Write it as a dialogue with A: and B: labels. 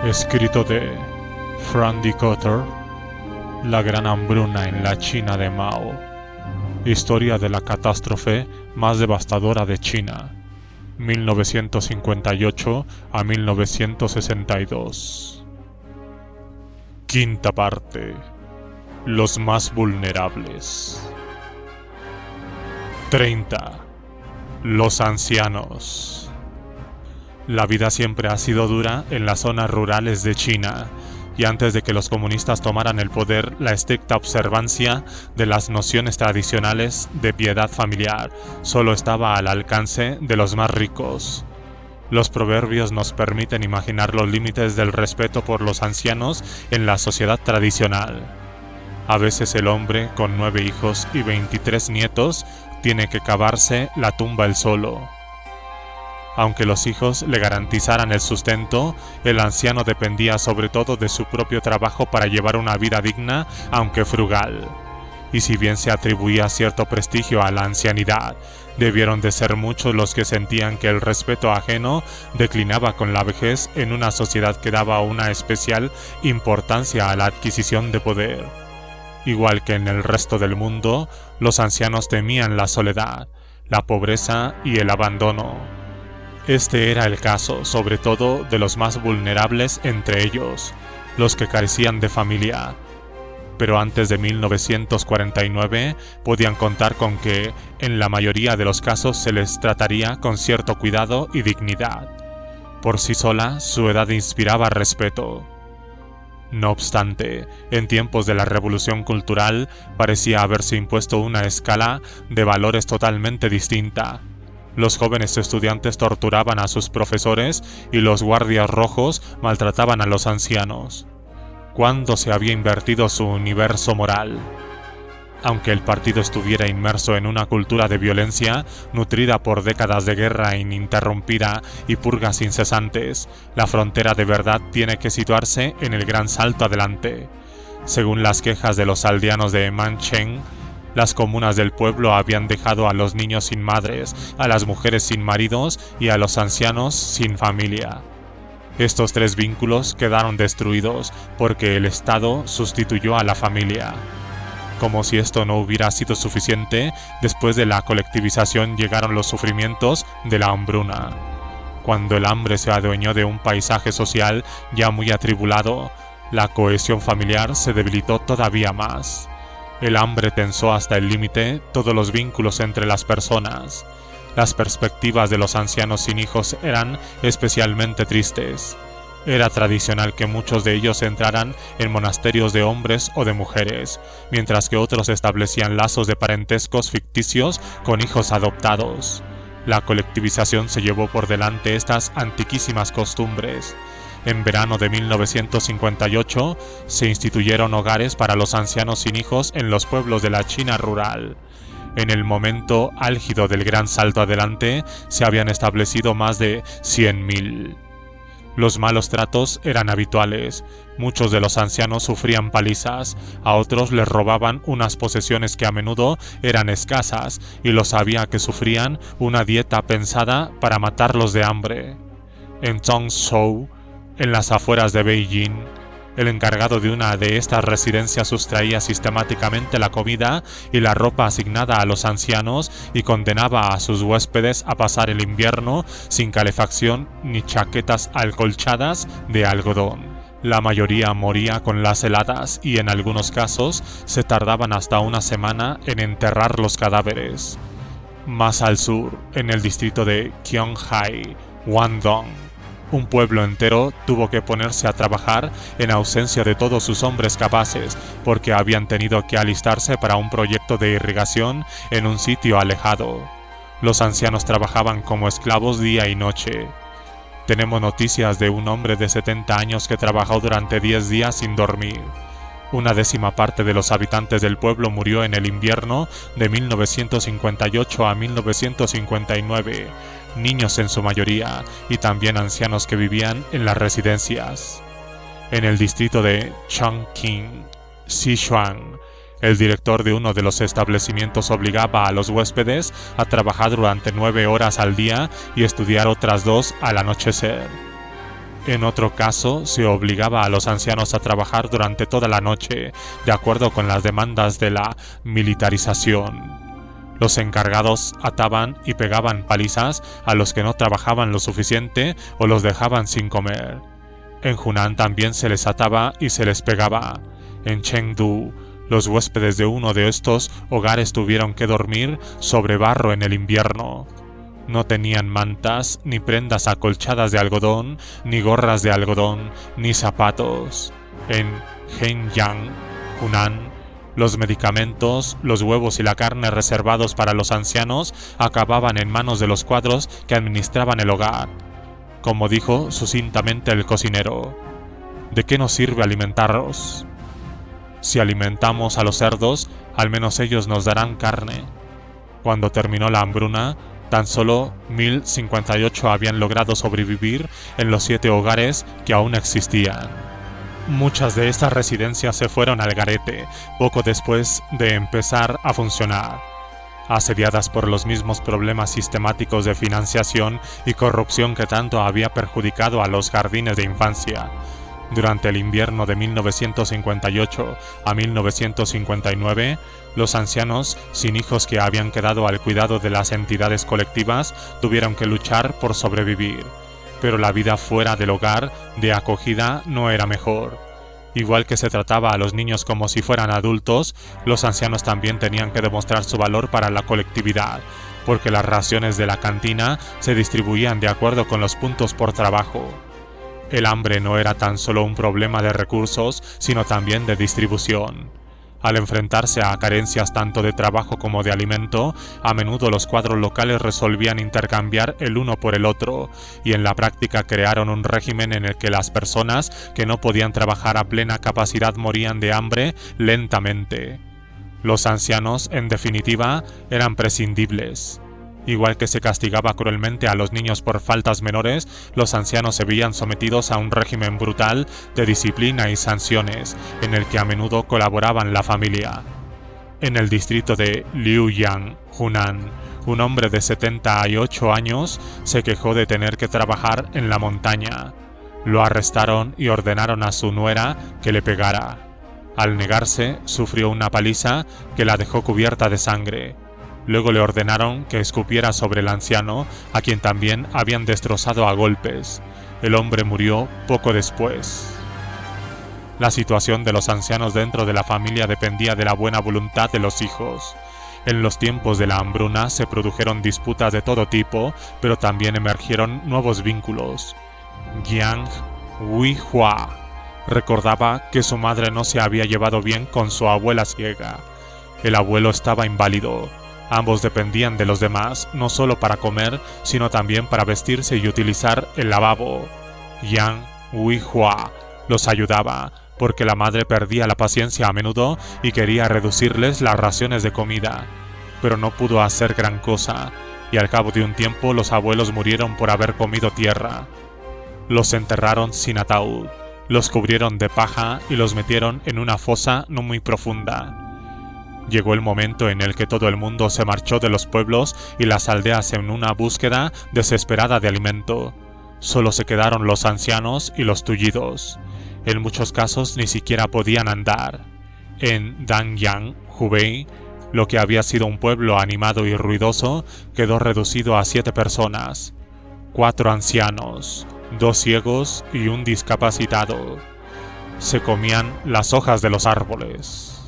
A: Escrito de Frank D. Cotter, La Gran Hambruna en la China de Mao. Historia de la catástrofe más devastadora de China, 1958 a 1962. Quinta parte. Los más vulnerables. 30. Los ancianos. La vida siempre ha sido dura en las zonas rurales de China, y antes de que los comunistas tomaran el poder, la estricta observancia de las nociones tradicionales de piedad familiar solo estaba al alcance de los más ricos. Los proverbios nos permiten imaginar los límites del respeto por los ancianos en la sociedad tradicional. A veces el hombre, con 9 hijos y 23 nietos, tiene que cavarse la tumba él solo. Aunque los hijos le garantizaran el sustento, el anciano dependía sobre todo de su propio trabajo para llevar una vida digna, aunque frugal. Y si bien se atribuía cierto prestigio a la ancianidad, debieron de ser muchos los que sentían que el respeto ajeno declinaba con la vejez en una sociedad que daba una especial importancia a la adquisición de poder. Igual que en el resto del mundo, los ancianos temían la soledad, la pobreza y el abandono. Este era el caso, sobre todo, de los más vulnerables entre ellos, los que carecían de familia. Pero antes de 1949 podían contar con que, en la mayoría de los casos, se les trataría con cierto cuidado y dignidad. Por sí sola, su edad inspiraba respeto. No obstante, en tiempos de la Revolución Cultural parecía haberse impuesto una escala de valores totalmente distinta. Los jóvenes estudiantes torturaban a sus profesores y los guardias rojos maltrataban a los ancianos. ¿Cuándo se había invertido su universo moral? Aunque el partido estuviera inmerso en una cultura de violencia, nutrida por décadas de guerra ininterrumpida y purgas incesantes, la frontera de verdad tiene que situarse en el gran salto adelante. Según las quejas de los aldeanos de Mancheng, las comunas del pueblo habían dejado a los niños sin madres, a las mujeres sin maridos y a los ancianos sin familia. Estos 3 vínculos quedaron destruidos porque el Estado sustituyó a la familia. Como si esto no hubiera sido suficiente, después de la colectivización llegaron los sufrimientos de la hambruna. Cuando el hambre se adueñó de un paisaje social ya muy atribulado, la cohesión familiar se debilitó todavía más. El hambre tensó hasta el límite todos los vínculos entre las personas. Las perspectivas de los ancianos sin hijos eran especialmente tristes. Era tradicional que muchos de ellos entraran en monasterios de hombres o de mujeres, mientras que otros establecían lazos de parentescos ficticios con hijos adoptados. La colectivización se llevó por delante estas antiquísimas costumbres. En verano de 1958 se instituyeron hogares para los ancianos sin hijos en los pueblos de la China rural. En el momento álgido del gran salto adelante se habían establecido más de 100.000. Los malos tratos eran habituales. Muchos de los ancianos sufrían palizas, a otros les robaban unas posesiones que a menudo eran escasas y los había que sufrían una dieta pensada para matarlos de hambre. En Zhongzhou, en las afueras de Beijing, el encargado de una de estas residencias sustraía sistemáticamente la comida y la ropa asignada a los ancianos y condenaba a sus huéspedes a pasar el invierno sin calefacción ni chaquetas acolchadas de algodón. La mayoría moría con las heladas y en algunos casos se tardaban hasta una semana en enterrar los cadáveres. Más al sur, en el distrito de Qionghai, Guangdong, un pueblo entero tuvo que ponerse a trabajar en ausencia de todos sus hombres capaces, porque habían tenido que alistarse para un proyecto de irrigación en un sitio alejado. Los ancianos trabajaban como esclavos día y noche. Tenemos noticias de un hombre de 70 años que trabajó durante 10 días sin dormir. Una 10ª parte de los habitantes del pueblo murió en el invierno de 1958 a 1959, niños en su mayoría, y también ancianos que vivían en las residencias. En el distrito de Chongqing, Sichuan, el director de uno de los establecimientos obligaba a los huéspedes a trabajar durante 9 horas al día y estudiar otras 2 al anochecer. En otro caso, se obligaba a los ancianos a trabajar durante toda la noche, de acuerdo con las demandas de la militarización. Los encargados ataban y pegaban palizas a los que no trabajaban lo suficiente o los dejaban sin comer. En Hunan también se les ataba y se les pegaba. En Chengdu, los huéspedes de uno de estos hogares tuvieron que dormir sobre barro en el invierno. No tenían mantas, ni prendas acolchadas de algodón, ni gorras de algodón, ni zapatos. En Henyang, Hunan, los medicamentos, los huevos y la carne reservados para los ancianos acababan en manos de los cuadros que administraban el hogar. Como dijo sucintamente el cocinero, ¿de qué nos sirve alimentarlos? Si alimentamos a los cerdos, al menos ellos nos darán carne. Cuando terminó la hambruna, tan solo 1058 habían logrado sobrevivir en los 7 hogares que aún existían. Muchas de estas residencias se fueron al garete poco después de empezar a funcionar, asediadas por los mismos problemas sistemáticos de financiación y corrupción que tanto había perjudicado a los jardines de infancia. Durante el invierno de 1958 a 1959, los ancianos sin hijos que habían quedado al cuidado de las entidades colectivas tuvieron que luchar por sobrevivir, pero la vida fuera del hogar de acogida no era mejor. Igual que se trataba a los niños como si fueran adultos, los ancianos también tenían que demostrar su valor para la colectividad, porque las raciones de la cantina se distribuían de acuerdo con los puntos por trabajo. El hambre no era tan solo un problema de recursos, sino también de distribución. Al enfrentarse a carencias tanto de trabajo como de alimento, a menudo los cuadros locales resolvían intercambiar el uno por el otro, y en la práctica crearon un régimen en el que las personas que no podían trabajar a plena capacidad morían de hambre lentamente. Los ancianos, en definitiva, eran prescindibles. Igual que se castigaba cruelmente a los niños por faltas menores, los ancianos se veían sometidos a un régimen brutal de disciplina y sanciones, en el que a menudo colaboraban la familia. En el distrito de Liuyang, Hunan, un hombre de 78 años se quejó de tener que trabajar en la montaña. Lo arrestaron y ordenaron a su nuera que le pegara. Al negarse, sufrió una paliza que la dejó cubierta de sangre. Luego le ordenaron que escupiera sobre el anciano, a quien también habían destrozado a golpes. El hombre murió poco después. La situación de los ancianos dentro de la familia dependía de la buena voluntad de los hijos. En los tiempos de la hambruna se produjeron disputas de todo tipo, pero también emergieron nuevos vínculos. Jiang Weihua recordaba que su madre no se había llevado bien con su abuela ciega. El abuelo estaba inválido. Ambos dependían de los demás, no solo para comer, sino también para vestirse y utilizar el lavabo. Yang Weihua los ayudaba, porque la madre perdía la paciencia a menudo y quería reducirles las raciones de comida. Pero no pudo hacer gran cosa, y al cabo de un tiempo los abuelos murieron por haber comido tierra. Los enterraron sin ataúd, los cubrieron de paja y los metieron en una fosa no muy profunda. Llegó el momento en el que todo el mundo se marchó de los pueblos y las aldeas en una búsqueda desesperada de alimento. Solo se quedaron los ancianos y los tullidos. En muchos casos ni siquiera podían andar. En Danyang, Hubei, lo que había sido un pueblo animado y ruidoso quedó reducido a 7 personas. 4 ancianos, 2 ciegos y un discapacitado. Se comían las hojas de los árboles.